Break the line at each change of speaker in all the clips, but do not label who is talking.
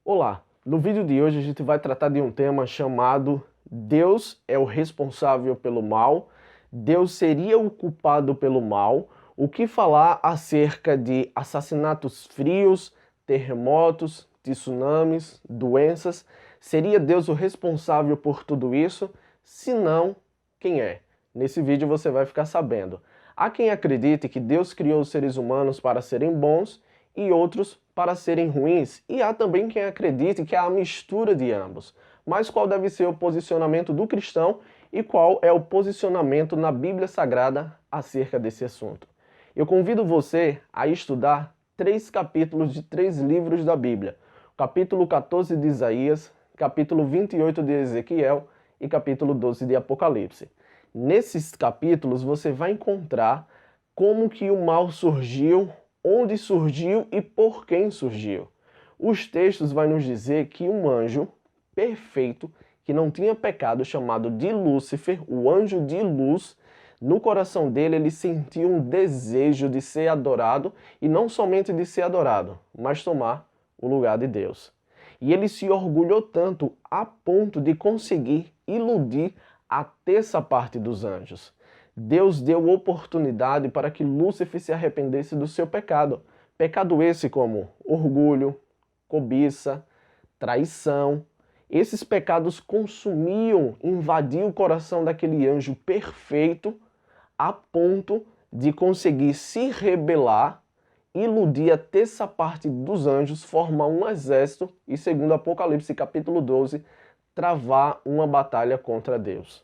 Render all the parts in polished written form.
Olá, no vídeo de hoje a gente vai tratar de um tema chamado Deus é o responsável pelo mal, Deus seria o culpado pelo mal, o que falar acerca de assassinatos frios, terremotos, tsunamis, doenças, seria Deus o responsável por tudo isso? Se não, quem é? Nesse vídeo você vai ficar sabendo. Há quem acredite que Deus criou os seres humanos para serem bons e outros para serem ruins, e há também quem acredite que há a mistura de ambos. Mas qual deve ser o posicionamento do cristão e qual é o posicionamento na Bíblia Sagrada acerca desse assunto? Eu convido você a estudar 3 capítulos de 3 livros da Bíblia. Capítulo 14 de Isaías, capítulo 28 de Ezequiel e capítulo 12 de Apocalipse. Nesses capítulos você vai encontrar como que o mal surgiu, onde surgiu e por quem surgiu. Os textos vão nos dizer que um anjo perfeito, que não tinha pecado, chamado de Lúcifer, o anjo de luz, no coração dele ele sentiu um desejo de ser adorado, e não somente de ser adorado, mas tomar o lugar de Deus. E ele se orgulhou tanto a ponto de conseguir iludir a terça parte dos anjos. Deus deu oportunidade para que Lúcifer se arrependesse do seu pecado. Pecado esse como orgulho, cobiça, traição. Esses pecados consumiam, invadiam o coração daquele anjo perfeito a ponto de conseguir se rebelar, iludir a terça parte dos anjos, formar um exército e, segundo Apocalipse capítulo 12, travar uma batalha contra Deus.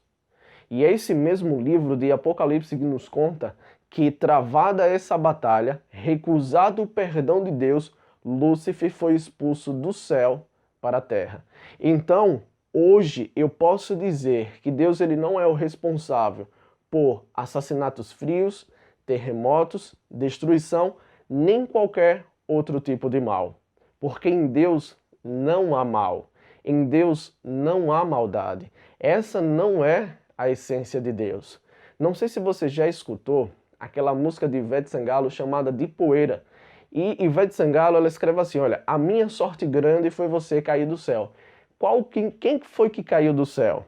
E é esse mesmo livro de Apocalipse que nos conta que, travada essa batalha, recusado o perdão de Deus, Lúcifer foi expulso do céu para a terra. Então, hoje eu posso dizer que Deus ele não é o responsável por assassinatos frios, terremotos, destruição, nem qualquer outro tipo de mal. Porque em Deus não há mal. Em Deus não há maldade. Essa não é a essência de Deus. Não sei se você já escutou aquela música de Ivete Sangalo chamada De Poeira. E Ivete Sangalo ela escreve assim, olha, a minha sorte grande foi você cair do céu. Quem foi que caiu do céu?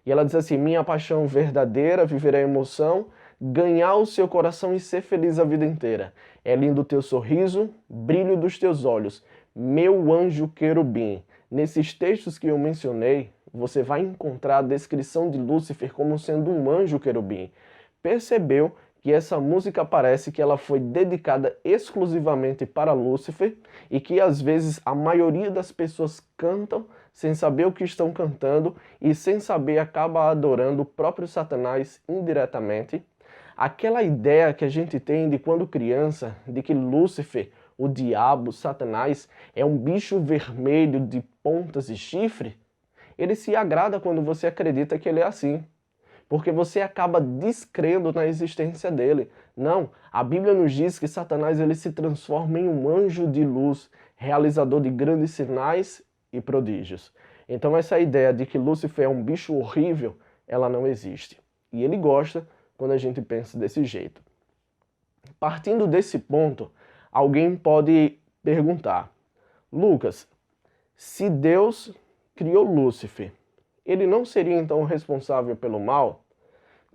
E ela diz assim, minha paixão verdadeira, viver a emoção, ganhar o seu coração e ser feliz a vida inteira. É lindo o teu sorriso, brilho dos teus olhos, meu anjo querubim. Nesses textos que eu mencionei, você vai encontrar a descrição de Lúcifer como sendo um anjo querubim. Percebeu que essa música parece que ela foi dedicada exclusivamente para Lúcifer e que às vezes a maioria das pessoas cantam sem saber o que estão cantando e sem saber acaba adorando o próprio Satanás indiretamente. Aquela ideia que a gente tem de quando criança, de que Lúcifer, o diabo, Satanás, é um bicho vermelho de pontas e chifre, ele se agrada quando você acredita que ele é assim. Porque você acaba descrendo na existência dele. Não, a Bíblia nos diz que Satanás ele se transforma em um anjo de luz, realizador de grandes sinais e prodígios. Então essa ideia de que Lúcifer é um bicho horrível, ela não existe. E ele gosta quando a gente pensa desse jeito. Partindo desse ponto, alguém pode perguntar, Lucas, se Deus criou Lúcifer, ele não seria então responsável pelo mal?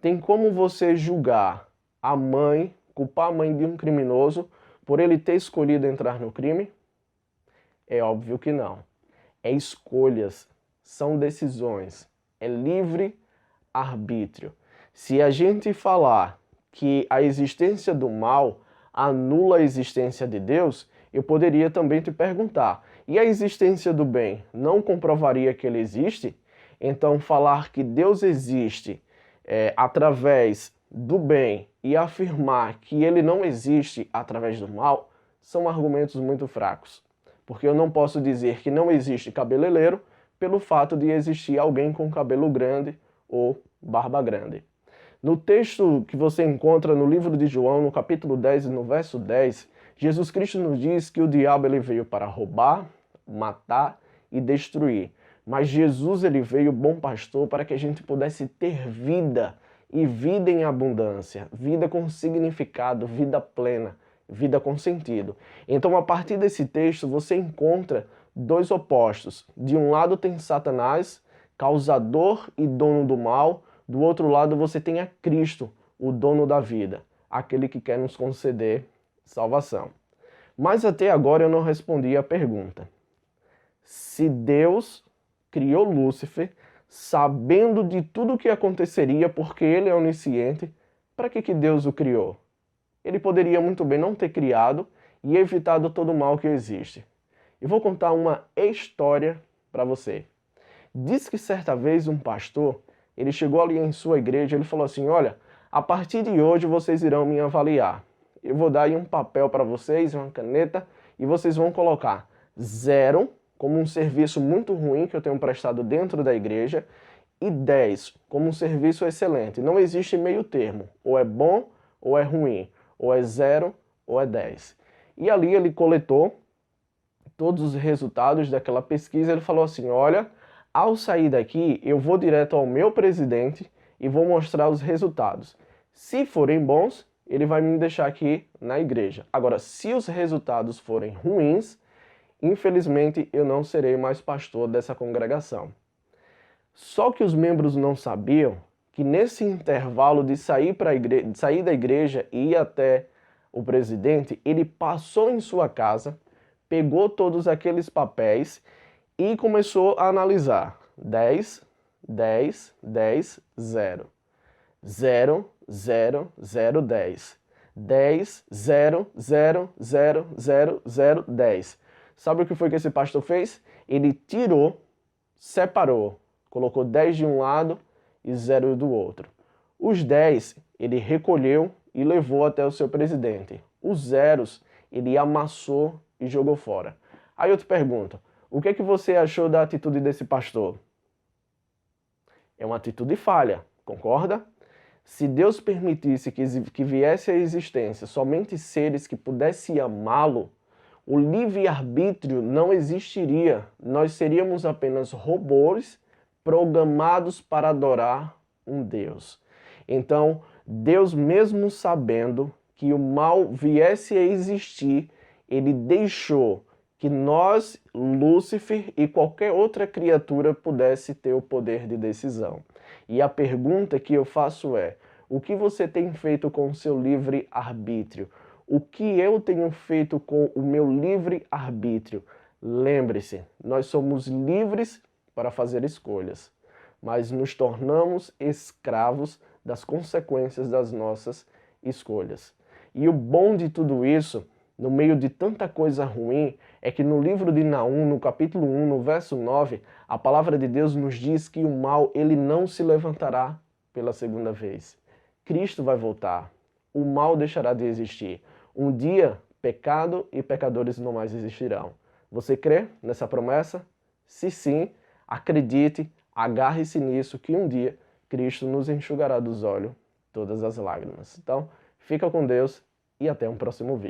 Tem como você julgar a mãe, culpar a mãe de um criminoso por ele ter escolhido entrar no crime? É óbvio que não. É escolhas, são decisões, é livre arbítrio. Se a gente falar que a existência do mal anula a existência de Deus, eu poderia também te perguntar, e a existência do bem não comprovaria que ele existe? Então falar que Deus existe através do bem e afirmar que ele não existe através do mal são argumentos muito fracos. Porque eu não posso dizer que não existe cabeleireiro pelo fato de existir alguém com cabelo grande ou barba grande. No texto que você encontra no livro de João, no capítulo 10 e no verso 10, Jesus Cristo nos diz que o diabo ele veio para roubar, matar e destruir. Mas Jesus ele veio bom pastor para que a gente pudesse ter vida, e vida em abundância, vida com significado, vida plena, vida com sentido. Então, a partir desse texto, você encontra dois opostos. De um lado tem Satanás, causador e dono do mal. Do outro lado você tem a Cristo, o dono da vida, aquele que quer nos conceder salvação. Mas até agora eu não respondi a pergunta. Se Deus criou Lúcifer, sabendo de tudo o que aconteceria, porque ele é onisciente, para que Deus o criou? Ele poderia muito bem não ter criado e evitado todo o mal que existe. E vou contar uma história para você. Diz que certa vez um pastor, ele chegou ali em sua igreja, ele falou assim, olha, a partir de hoje vocês irão me avaliar. Eu vou dar aí um papel para vocês, uma caneta, e vocês vão colocar 0 como um serviço muito ruim que eu tenho prestado dentro da igreja, e 10 como um serviço excelente. Não existe meio termo, ou é bom ou é ruim, ou é 0 ou é 10. E ali ele coletou todos os resultados daquela pesquisa, ele falou assim, olha, ao sair daqui eu vou direto ao meu presidente e vou mostrar os resultados. Se forem bons, ele vai me deixar aqui na igreja. Agora, se os resultados forem ruins, infelizmente eu não serei mais pastor dessa congregação. Só que os membros não sabiam que nesse intervalo de sair da igreja e ir até o presidente, ele passou em sua casa, pegou todos aqueles papéis e começou a analisar. 10, 10, 10, 0. 0, 0, 0, 10. 10, 0, 0, 0, 0, 0, 10. Sabe o que foi que esse pastor fez? Ele tirou, separou, colocou 10 de um lado e 0 do outro. Os 10 ele recolheu e levou até o seu presidente. Os zeros ele amassou e jogou fora. Aí eu te pergunto, o que é que você achou da atitude desse pastor? É uma atitude falha, concorda? Se Deus permitisse que viesse à existência somente seres que pudessem amá-lo, o livre-arbítrio não existiria. Nós seríamos apenas robôs programados para adorar um Deus. Então, Deus, mesmo sabendo que o mal viesse a existir, ele deixou que nós, Lúcifer e qualquer outra criatura pudesse ter o poder de decisão. E a pergunta que eu faço é, o que você tem feito com o seu livre-arbítrio? O que eu tenho feito com o meu livre-arbítrio? Lembre-se, nós somos livres para fazer escolhas, mas nos tornamos escravos das consequências das nossas escolhas. E o bom de tudo isso, no meio de tanta coisa ruim, é que no livro de Naum, no capítulo 1, no verso 9, a palavra de Deus nos diz que o mal, ele não se levantará pela segunda vez. Cristo vai voltar. O mal deixará de existir. Um dia, pecado e pecadores não mais existirão. Você crê nessa promessa? Se sim, acredite, agarre-se nisso, que um dia Cristo nos enxugará dos olhos todas as lágrimas. Então, fica com Deus e até um próximo vídeo.